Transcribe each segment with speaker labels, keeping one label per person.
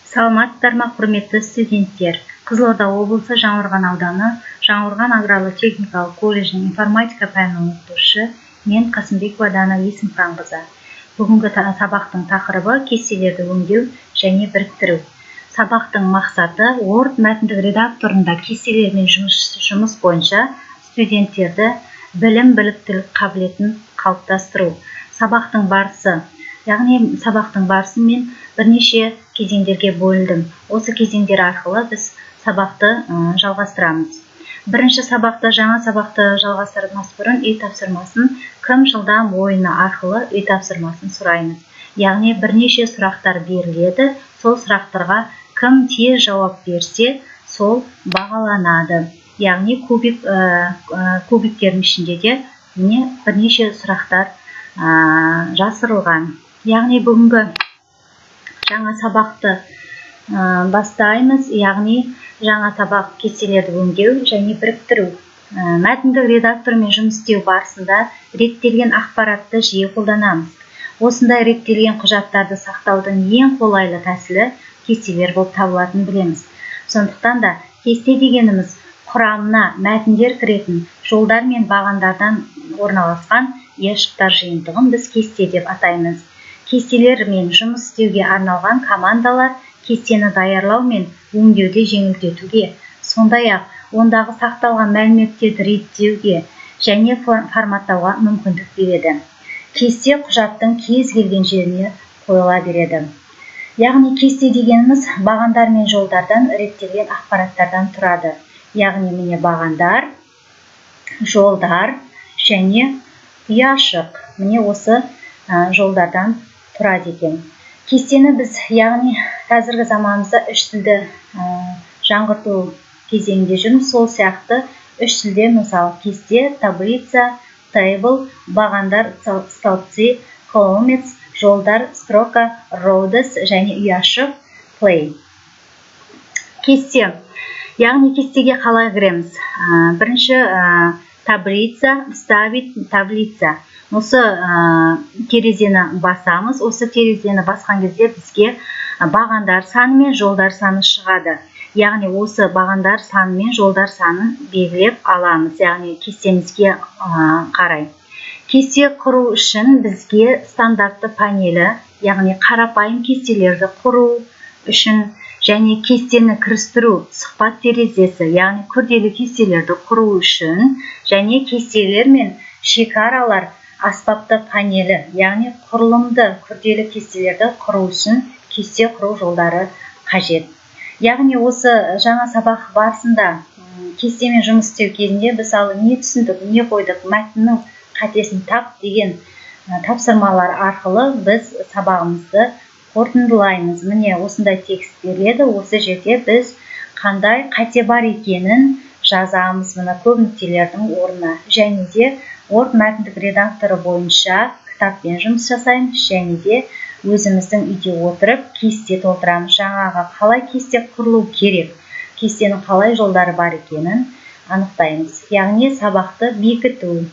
Speaker 1: Саламатсыздар ма, құрметті студенттер. Қызылорда облысы Жаңғырған ауданы Жаңғырған аграрлы-техникалық колледжінің информатика пәнінің оқытушысы мен Қасымбекова Дана Есімханқызы. Бүгінгі сабақтың тақырыбы кестелерді өңдеу және біріктіру. Сабақтың мақсаты Word мәтіндік редакторында кестелермен жұмыс бойынша студенттерді білім біліктілік қабілетін қалыптастыру. Сабақтың барысы мен бірнеше кезеңдерге бөліндім. Осы кезеңдер арқылы біз сабақты жалғастырамыз. Бірінші сабақта жаңа сабақты жалғастырмас бұрын үй тапсырмасын кім жылдам ойыны арқылы үй тапсырмасын сұраймыз. Яғни бірнеше сұрақтар беріледі. Сол сұрақтарға кім тез жауап берсе, сол бағаланады. Яғни кубиктердің ішінде де бірнеше сұрақтар жасырылған. Яғни бүгінгі жаңа сабақты бастаймыз. Яғни жаңа сабақ кестелерді өңдеу және біріктіру. Мәтіндік редактормен жұмыс істеу барысында реттелген ақпаратты жиі қолданамыз. Осындай реттелген құжаттарды сақтаудың ең қолайлы тәсілі кестелер болып табылатынын білеміз. Сондықтан да кесте дегеніміз құрамына мәтіндер кіретін жолдар мен бағандардан орналасқан иешықтар жиынтығын біз кесте деп атаймыз. Кестелермен жұмыс істеуге арналған командалар кестені даярлау мен өңдеуді жеңілдетуге, сондай-ақ ондағы сақталған мәліметтерді реттеуге және форматтауға мүмкіндік береді. Кесте құжаттың кез келген жеріне қойыла береді. Яғни кесте дегеніміз бағандар мен жолдардан реттелген ақпараттардан тұрады. Яғни міне бағандар, жолдар және ұяшық. Міне осы жолдардан тұрады екен. Кестені біз, яғни қазіргі заманымызда үш тілді жаңғырту кезеңінде жүрміз. Сол сияқты үш тілде, мысалы кесте, таблица, тейбл, бағандар, столбцы, коломец, жолдар, строка, роудес және ұяшық, плей. Кесте. Яғни кестеге қалай кіреміз? Бірінші таблица, вставить таблица. Осы терезені басамыз. Осы терезені басқан кезде бізге бағандар саны мен жолдар саны шығады. Яғни осы бағандар саны мен жолдар санын белгілеп аламыз. Яғни кестемізге қарай. Кесте құру үшін бізге стандартты панелі, яғни қарапайым кестелерді құру үшін және кестені кірістіру сұхбат терезесі, яғни күрделі кестелерді құру үшін және кестелер мен шекаралар аспапты панелі, яғни құрылымды күрделі кестелерді құру үшін кесте құру жолдары қажет. Яғни осы жаңа сабақ барысында кестемен жұмыс істеу кезінде біз не түсіндік, не қойдық, мәтіннің қатесін тап деген тапсырмалар арқылы біз сабағымызды қорытындылаймыз. Міне осындай текст беріледі. Осы жерде біз қандай қате бар екенін жазамыз мына көп нүктелердің орнына. Және де Word мәтіндік редакторы бойынша кітаппен жұмыс жасаймыз және де өзіміздің үйде отырып кесте толтырамыз. Жаңағы қалай кесте құрылу керек, кестенің қалай жолдары бар екенін анықтаймыз. Яғни сабақты бекіту,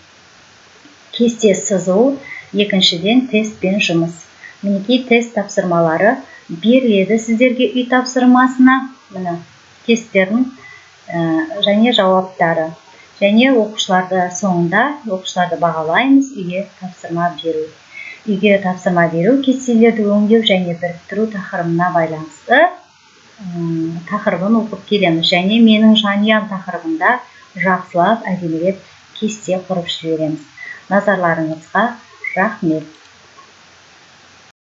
Speaker 1: кесте сызу, екіншіден тестпен жұмыс. Мінекей тест тапсырмалары беріледі сіздерге үй тапсырмасына. Міне тесттердің және жауаптары. Және оқушыларды соңында оқушыларды бағалаймыз. Үйге тапсырма беру. Үйге тапсырма беру кестелерді өңдеу және біріктіру тақырыбына байланысты тақырыбын оқып келеміз. Және менің жанұям тақырыбында жақсылап әдемілеп кесте құрып жібереміз. Назарларыңызға рахмет.